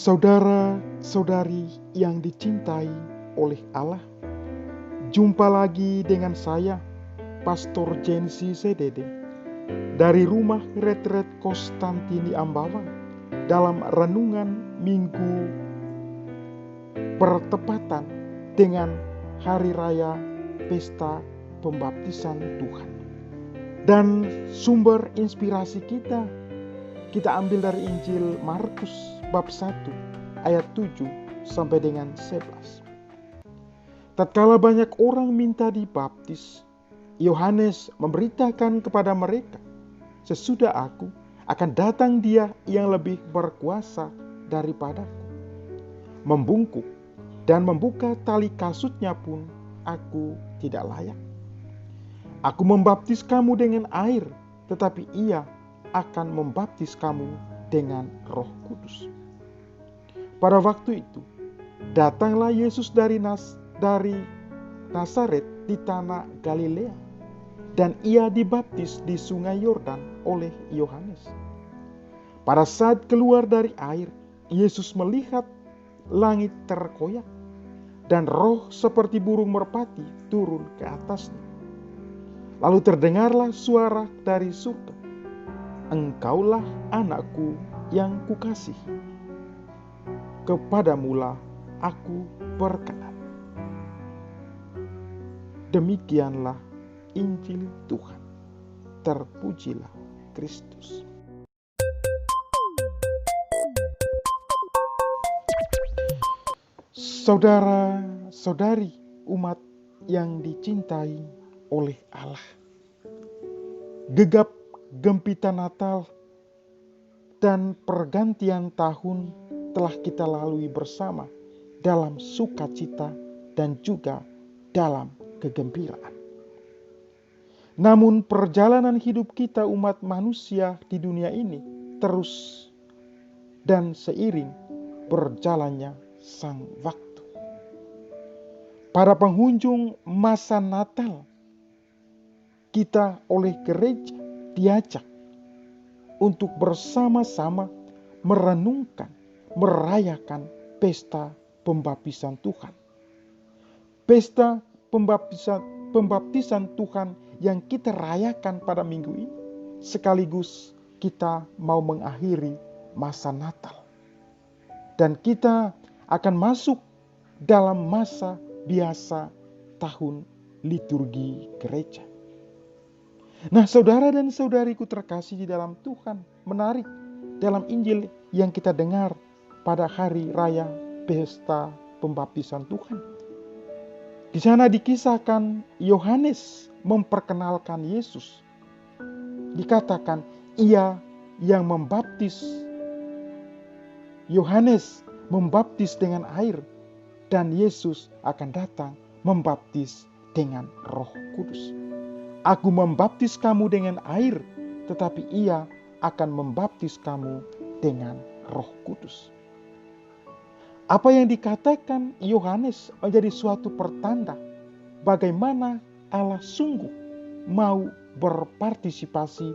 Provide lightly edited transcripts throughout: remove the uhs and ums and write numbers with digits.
Saudara-saudari yang dicintai oleh Allah, jumpa lagi dengan saya, Pastor Jensi Sedede, dari Rumah Retret Konstantini Ambawa, dalam renungan Minggu bertepatan dengan Hari Raya Pesta Pembaptisan Tuhan. Dan sumber inspirasi kita ambil dari Injil Markus bab 1 ayat 7 sampai dengan 11. Tatkala banyak orang minta dibaptis, Yohanes memberitakan kepada mereka, "Sesudah aku akan datang Dia yang lebih berkuasa daripadaku. Membungkuk dan membuka tali kasutnya pun aku tidak layak. Aku membaptis kamu dengan air, tetapi Ia akan membaptis kamu dengan Roh Kudus." Pada waktu itu, datanglah Yesus dari Nazaret di tanah Galilea, dan Ia dibaptis di sungai Yordan oleh Yohanes. Pada saat keluar dari air, Yesus melihat langit terkoyak, dan Roh seperti burung merpati turun ke atasnya. Lalu terdengarlah suara dari surga, "Engkaulah anakku yang kukasihi, kepadamulah aku berkenan." Demikianlah Injil Tuhan. Terpujilah Kristus. Saudara-saudari umat yang dicintai oleh Allah, gegap gempita Natal dan pergantian tahun telah kita lalui bersama dalam sukacita dan juga dalam kegembiraan. Namun perjalanan hidup kita umat manusia di dunia ini terus dan seiring berjalannya sang waktu. Pada penghujung masa Natal, kita oleh gereja diajak untuk bersama-sama merenungkan, merayakan pesta pembaptisan Tuhan. Pesta pembaptisan Tuhan yang kita rayakan pada minggu ini, sekaligus kita mau mengakhiri masa Natal. Dan kita akan masuk dalam masa biasa tahun liturgi gereja. Nah, saudara dan saudariku terkasih di dalam Tuhan, menarik dalam Injil yang kita dengar pada hari raya pesta pembaptisan Tuhan. Di sana dikisahkan Yohanes memperkenalkan Yesus. Dikatakan ia yang membaptis. Yohanes membaptis dengan air, dan Yesus akan datang membaptis dengan Roh Kudus. "Aku membaptis kamu dengan air, tetapi Ia akan membaptis kamu dengan Roh Kudus." Apa yang dikatakan Yohanes menjadi suatu pertanda bagaimana Allah sungguh mau berpartisipasi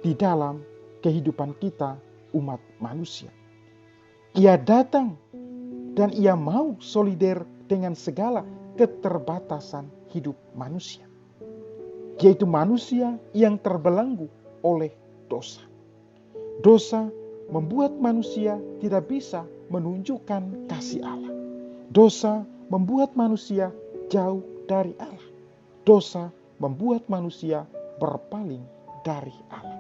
di dalam kehidupan kita umat manusia. Ia datang dan Ia mau solider dengan segala keterbatasan hidup manusia, yaitu manusia yang terbelenggu oleh dosa. Dosa membuat manusia tidak bisa menunjukkan kasih Allah. Dosa membuat manusia jauh dari Allah. Dosa membuat manusia berpaling dari Allah.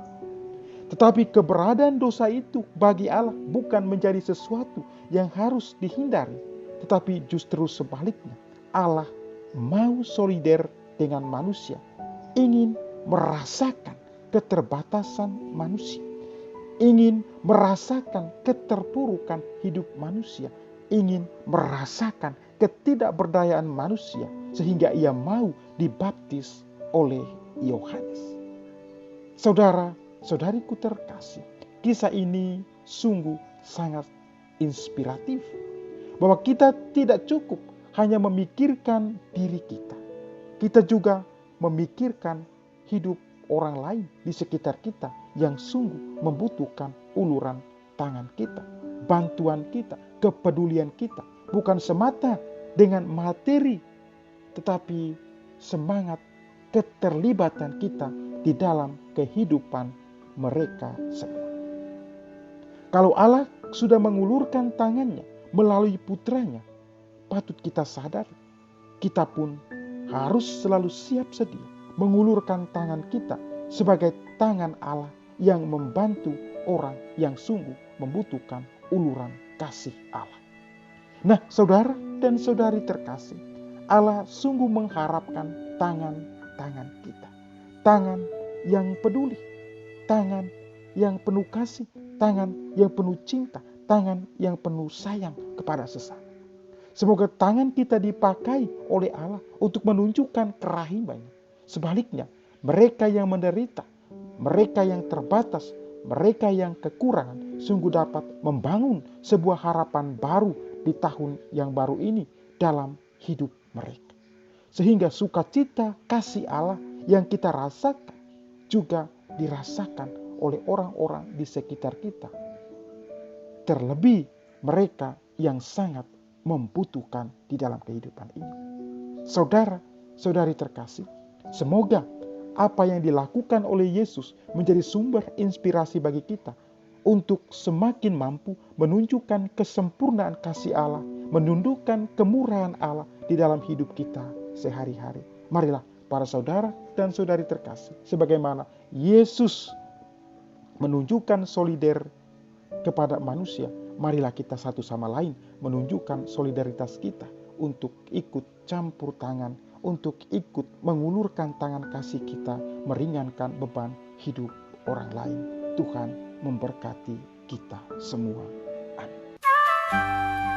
Tetapi keberadaan dosa itu bagi Allah bukan menjadi sesuatu yang harus dihindari, tetapi justru sebaliknya. Allah mau solider dengan manusia, ingin merasakan keterbatasan manusia, ingin merasakan keterpurukan hidup manusia, ingin merasakan ketidakberdayaan manusia, sehingga Ia mau dibaptis oleh Yohanes. Saudara-saudariku terkasih, kisah ini sungguh sangat inspiratif, bahwa kita tidak cukup hanya memikirkan diri kita. Kita juga memikirkan hidup orang lain di sekitar kita yang sungguh membutuhkan uluran tangan kita. bantuan kita, kepedulian kita. Bukan semata dengan materi, tetapi semangat keterlibatan kita di dalam kehidupan mereka semua. Kalau Allah sudah mengulurkan tangannya melalui putranya, patut kita sadar, kita pun harus selalu siap sedia mengulurkan tangan kita sebagai tangan Allah yang membantu orang yang sungguh membutuhkan uluran kasih Allah. Nah, saudara dan saudari terkasih, Allah sungguh mengharapkan tangan-tangan kita. Tangan yang peduli, tangan yang penuh kasih, tangan yang penuh cinta, tangan yang penuh sayang kepada sesama. Semoga tangan kita dipakai oleh Allah untuk menunjukkan kerahimannya. Sebaliknya, mereka yang menderita, mereka yang terbatas, mereka yang kekurangan, sungguh dapat membangun sebuah harapan baru di tahun yang baru ini dalam hidup mereka. Sehingga sukacita kasih Allah yang kita rasakan juga dirasakan oleh orang-orang di sekitar kita. Terlebih mereka yang sangat membutuhkan di dalam kehidupan ini. Saudara, saudari terkasih, semoga apa yang dilakukan oleh Yesus menjadi sumber inspirasi bagi kita untuk semakin mampu menunjukkan kesempurnaan kasih Allah, menundukkan kemurahan Allah di dalam hidup kita sehari-hari. Marilah para saudara dan saudari terkasih, sebagaimana Yesus menunjukkan solider kepada manusia, marilah kita satu sama lain menunjukkan solidaritas kita untuk ikut campur tangan, untuk ikut mengulurkan tangan kasih kita, meringankan beban hidup orang lain. Tuhan memberkati kita semua. Amin.